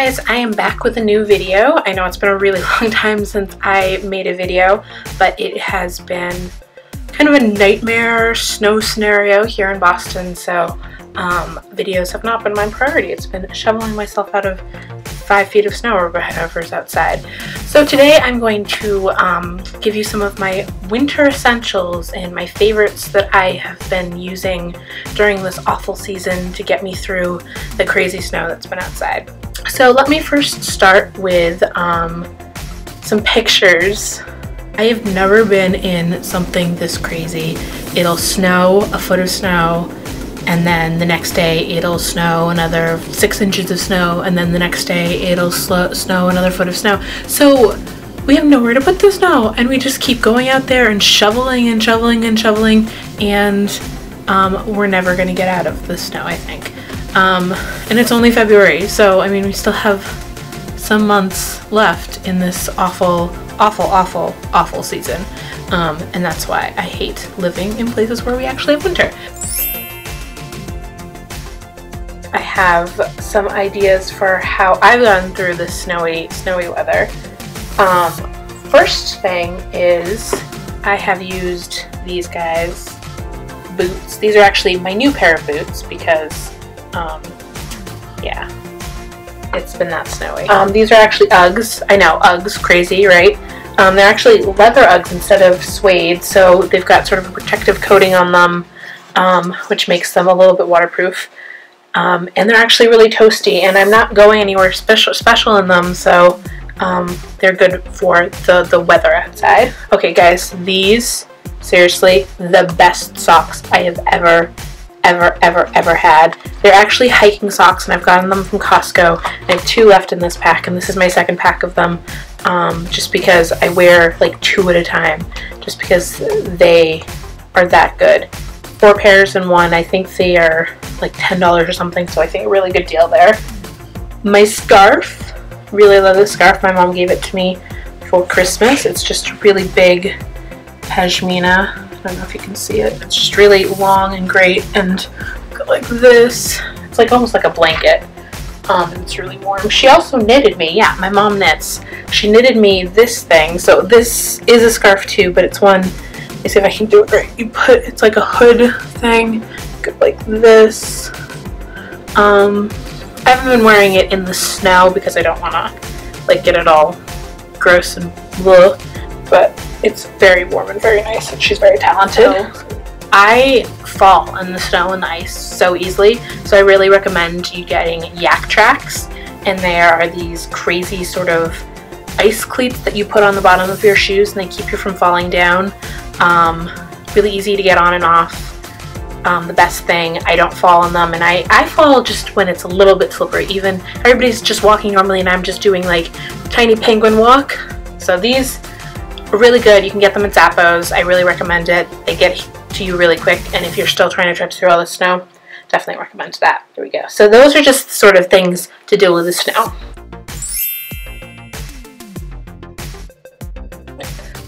guys, I am back with a new video. I know it's been a really long time since I made a video, but it has been kind of a nightmare snow scenario here in Boston, so videos have not been my priority. It's been shoveling myself out of 5 feet of snow or whatever's outside. So today I'm going to give you some of my winter essentials and my favorites that I have been using during this awful season to get me through the crazy snow that's been outside. So let me first start with some pictures. I have never been in something this crazy. It'll snow, a foot of snow, and then the next day it'll snow another 6 inches of snow, and then the next day it'll snow another foot of snow. So we have nowhere to put the snow, and we just keep going out there and shoveling and shoveling and shoveling, and we're never going to get out of the snow, I think. And it's only February, so I mean we still have some months left in this awful, awful, awful, awful season, and that's why I hate living in places where we actually have winter. I have some ideas for how I've gone through this snowy weather. First thing is I have used these guys, boots. These are actually my new pair of boots because, yeah, it's been that snowy. These are actually Uggs. I know, Uggs, crazy, right? They're actually leather Uggs instead of suede, so they've got sort of a protective coating on them, which makes them a little bit waterproof. And they're actually really toasty, and I'm not going anywhere special in them, so they're good for the weather outside. Okay guys, these, seriously, the best socks I have ever had. They're actually hiking socks, and I've gotten them from Costco. I have 2 left in this pack, and this is my second pack of them, just because I wear like 2 at a time, just because they are that good. 4 pairs in one. I think they are like $10 or something, so I think a really good deal there. My scarf, really love this scarf. My mom gave it to me for Christmas. It's just a really big Pashmina. I don't know if you can see it. It's just really long and great, and like this. It's like almost like a blanket. It's really warm. She also knitted me. Yeah, my mom knits. She knitted me this thing. So this is a scarf too, but it's one. Let me see if I can do it right. It's like a hood thing, like this. I haven't been wearing it in the snow because I don't want to like get it all gross and blah, but it's very warm and very nice, and she's very talented. So, I fall in the snow and the ice so easily, so I really recommend you getting Yak Tracks, and there are these crazy sort of ice cleats that you put on the bottom of your shoes, and they keep you from falling down. Really easy to get on and off. The best thing, I don't fall in them, and I fall just when it's a little bit slippery. Even everybody's just walking normally, and I'm just doing like tiny penguin walk. So these are really good. You can get them at Zappos. I really recommend it. They get to you really quick, and if you're still trying to trudge through all the snow, definitely recommend that. There we go. So those are just sort of things to deal with the snow.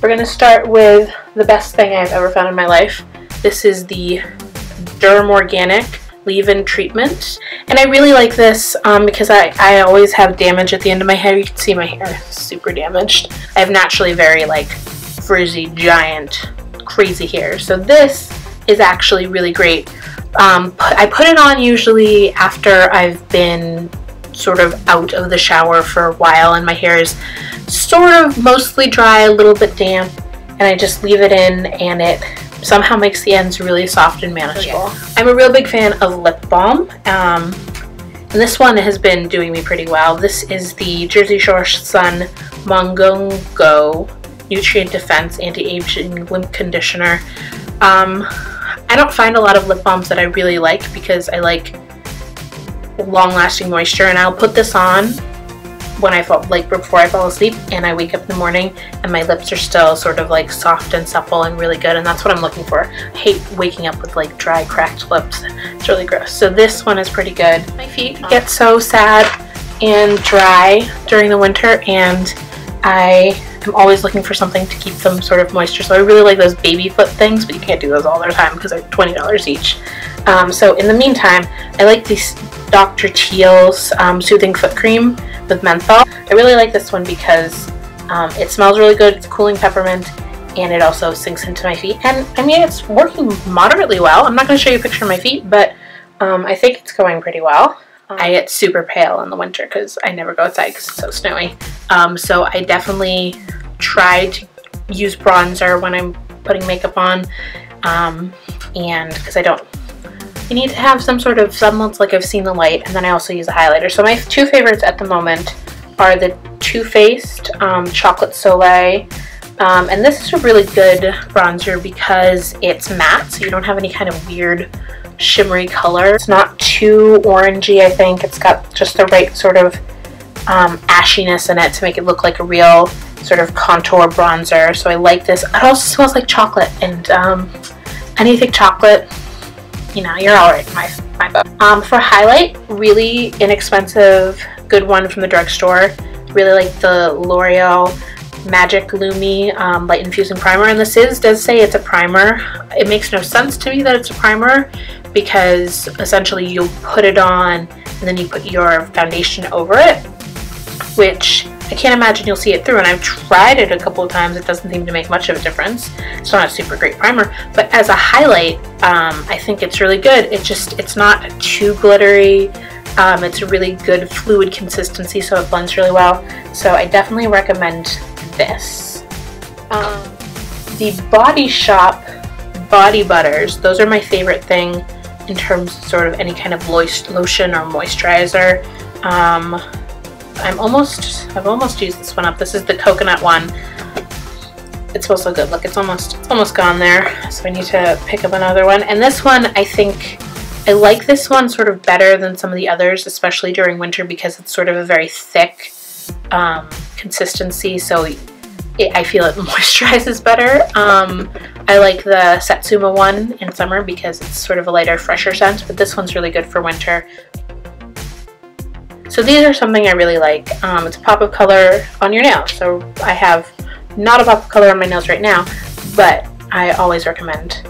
We're going to start with the best thing I've ever found in my life. This is the Derm Organic leave-in treatment, and I really like this because I always have damage at the end of my hair. You can see my hair is super damaged. I have naturally very like frizzy, giant, crazy hair, so this is actually really great. I put it on usually after I've been sort of out of the shower for a while and my hair is sort of mostly dry, a little bit damp, and I just leave it in, and it somehow makes the ends really soft and manageable. I'm a real big fan of lip balm, and this one has been doing me pretty well. This is the Jersey Shore Sun Mongongo Nutrient Defense Anti-Aging Lip Conditioner. I don't find a lot of lip balms that I really like because I like long-lasting moisture, and I'll put this on when I fall, like before I fall asleep, and I wake up in the morning and my lips are still sort of like soft and supple and really good, and that's what I'm looking for. I hate waking up with like dry, cracked lips. It's really gross. So this one is pretty good. My feet get so sad and dry during the winter, and I am always looking for something to keep them sort of moisture. So I really like those baby foot things, but you can't do those all the time because they're $20 each. So in the meantime, I like these Dr. Teal's Soothing Foot Cream with menthol. I really like this one because it smells really good, it's cooling peppermint, and it also sinks into my feet. And I mean, it's working moderately well. I'm not going to show you a picture of my feet, but I think it's going pretty well. I get super pale in the winter because I never go outside because it's so snowy. So I definitely try to use bronzer when I'm putting makeup on, and because I need to have some sort of semblance like I've seen the light, and then I also use a highlighter. So my two favorites at the moment are the Too Faced Chocolate Soleil, and this is a really good bronzer because it's matte, so you don't have any kind of weird shimmery color. It's not too orangey, I think. It's got just the right sort of ashiness in it to make it look like a real sort of contour bronzer. So I like this. It also smells like chocolate, and anything chocolate, you know, you're alright in my book. For highlight, really inexpensive, good one from the drugstore. Really like the L'Oreal Magic Lumi Light Infusing Primer, and this does say it's a primer. It makes no sense to me that it's a primer because essentially you'll put it on and then you put your foundation over it, which I can't imagine you'll see it through, and I've tried it a couple of times. It doesn't seem to make much of a difference. It's not a super great primer, but as a highlight, I think it's really good. It's not too glittery. It's a really good fluid consistency, so it blends really well. So I definitely recommend this. The Body Shop Body Butters, those are my favorite thing in terms of sort of any kind of lotion or moisturizer. I've almost used this one up. This is the coconut one. It smells so good. Look, it's almost gone there. So I need to pick up another one. And this one, I think I like this one sort of better than some of the others, especially during winter, because it's sort of a very thick consistency. So I feel it moisturizes better. I like the Satsuma one in summer because it's sort of a lighter, fresher scent, but this one's really good for winter. So these are something I really like. It's a pop of color on your nail. So I have not a pop of color on my nails right now, but I always recommend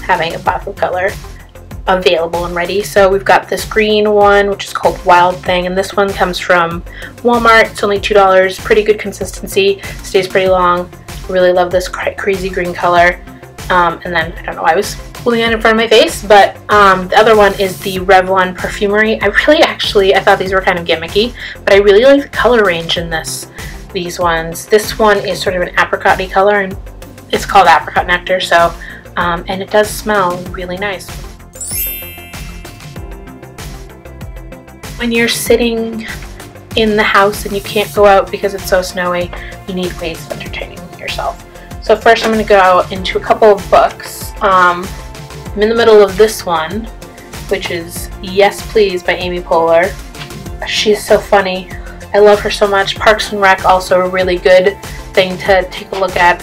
having a pop of color available and ready. So we've got this green one, which is called Wild Thing, and this one comes from Walmart. It's only $2, pretty good consistency, stays pretty long. Really love this crazy green color. And then, I don't know why I was holding it in front of my face, but the other one is the Revlon Perfumery. I thought these were kind of gimmicky, but I really like the color range in these ones. This one is sort of an apricot-y color, and it's called Apricot Nectar, so, and it does smell really nice. When you're sitting in the house and you can't go out because it's so snowy, you need ways of entertaining yourself. So first I'm going to go into a couple of books. I'm in the middle of this one, which is Yes Please by Amy Poehler. She's so funny. I love her so much. Parks and Rec, also a really good thing to take a look at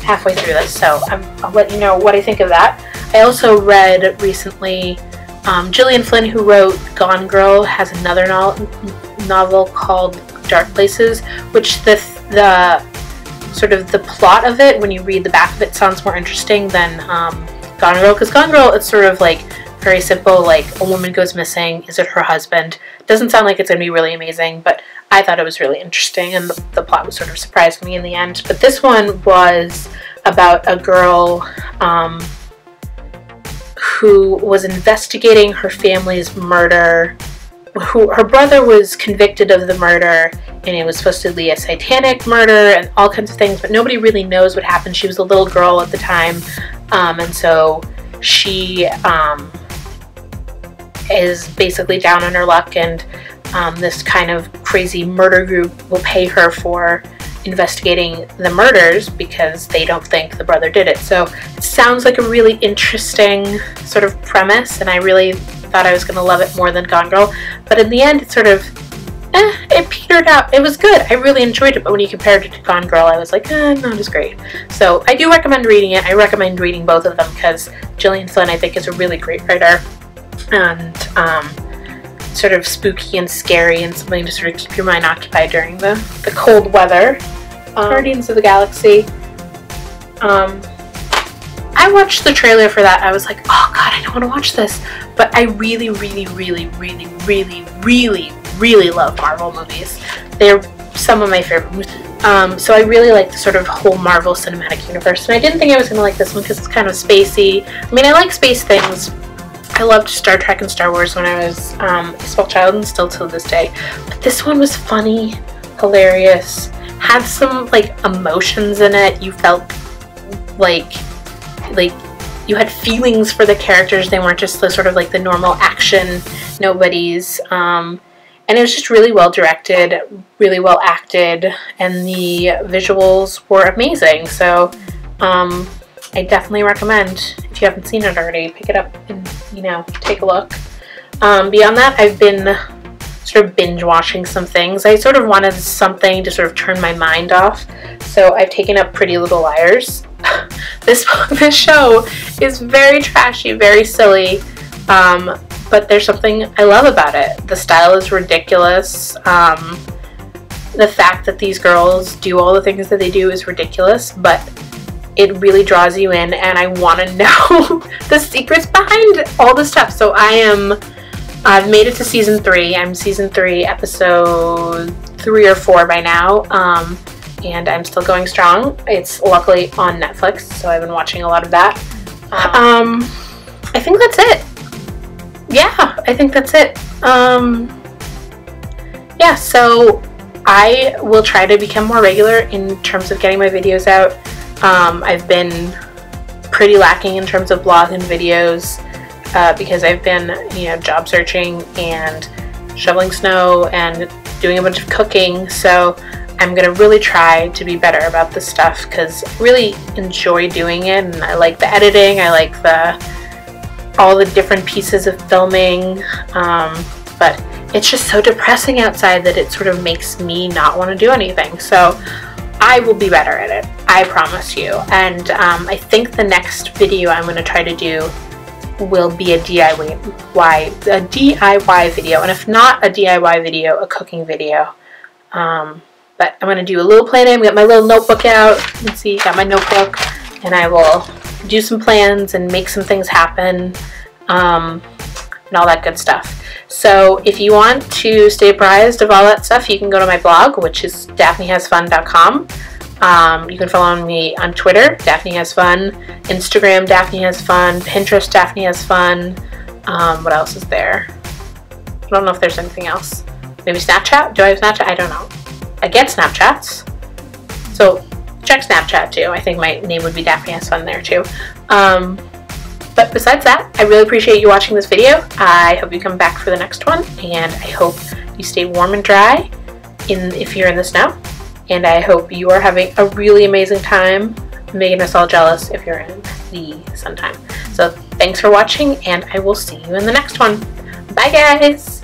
halfway through this, so I'll let you know what I think of that. I also read recently Gillian Flynn, who wrote Gone Girl, has another novel called Dark Places, which the sort of the plot of it, when you read the back of it, sounds more interesting than Gone Girl, because Gone Girl, it's sort of like very simple, like a woman goes missing, is it her husband? Doesn't sound like it's going to be really amazing, but I thought it was really interesting, and the plot was sort of surprised me in the end. But this one was about a girl who was investigating her family's murder. Her brother was convicted of the murder, and it was supposed to be a satanic murder and all kinds of things, but nobody really knows what happened. She was a little girl at the time, and so she is basically down on her luck, and this kind of crazy murder group will pay her for investigating the murders because they don't think the brother did it. So it sounds like a really interesting sort of premise, and I really thought I was going to love it more than Gone Girl, but in the end it sort of it petered out. It was good. I really enjoyed it, but when you compared it to Gone Girl, I was like, not as great. So I do recommend reading it. I recommend reading both of them because Gillian Flynn, I think, is a really great writer, and sort of spooky and scary, and something to sort of keep your mind occupied during the cold weather. Guardians of the Galaxy. I watched the trailer for that. I was like, oh god, I don't want to watch this. But I really, really, really, really, really, really, really love Marvel movies. They're some of my favorite movies. So I really like the sort of whole Marvel Cinematic Universe. And I didn't think I was going to like this one because it's kind of spacey. I mean, I like space things. I loved Star Trek and Star Wars when I was a small child, and still to this day. But this one was funny, hilarious, had some like emotions in it. You felt like you had feelings for the characters. They weren't just the sort of like the normal action nobodies. And it was just really well directed, really well acted, and the visuals were amazing. So I definitely recommend, if you haven't seen it already, pick it up and, you know, take a look. Beyond that, I've been sort of binge watching some things. I sort of wanted something to sort of turn my mind off, so I've taken up Pretty Little Liars. This show is very trashy, very silly, but there's something I love about it. The style is ridiculous. The fact that these girls do all the things that they do is ridiculous, but it really draws you in, and I want to know the secrets behind all the stuff. So I've made it to season 3. I'm season 3, episode 3 or 4 by now, and I'm still going strong. It's luckily on Netflix, so I've been watching a lot of that. I think that's it. Yeah, I think that's it. Yeah, so I will try to become more regular in terms of getting my videos out. I've been pretty lacking in terms of blog and videos because I've been, you know, job searching and shoveling snow and doing a bunch of cooking. So I'm gonna really try to be better about this stuff because I really enjoy doing it, and I like the editing. I like all the different pieces of filming, but it's just so depressing outside that it sort of makes me not want to do anything. So I will be better at it, I promise you. And I think the next video I'm going to try to do will be a DIY video, and if not a DIY video, a cooking video. But I'm going to do a little planning. I got my little notebook out. You can see, got my notebook, and I will do some plans and make some things happen, and all that good stuff. So if you want to stay apprised of all that stuff, you can go to my blog, which is daphnehasfun.com. You can follow me on Twitter, Daphne Has Fun, Instagram, Daphne Has Fun, Pinterest, Daphne Has Fun. What else is there? I don't know if there's anything else. Maybe Snapchat? Do I have Snapchat? I don't know. I get Snapchats. So check Snapchat too. I think my name would be Daphne Has Fun there too. But besides that, I really appreciate you watching this video. I hope you come back for the next one, and I hope you stay warm and dry if you're in the snow. And I hope you are having a really amazing time, making us all jealous if you're in the sun time. So thanks for watching, and I will see you in the next one. Bye guys!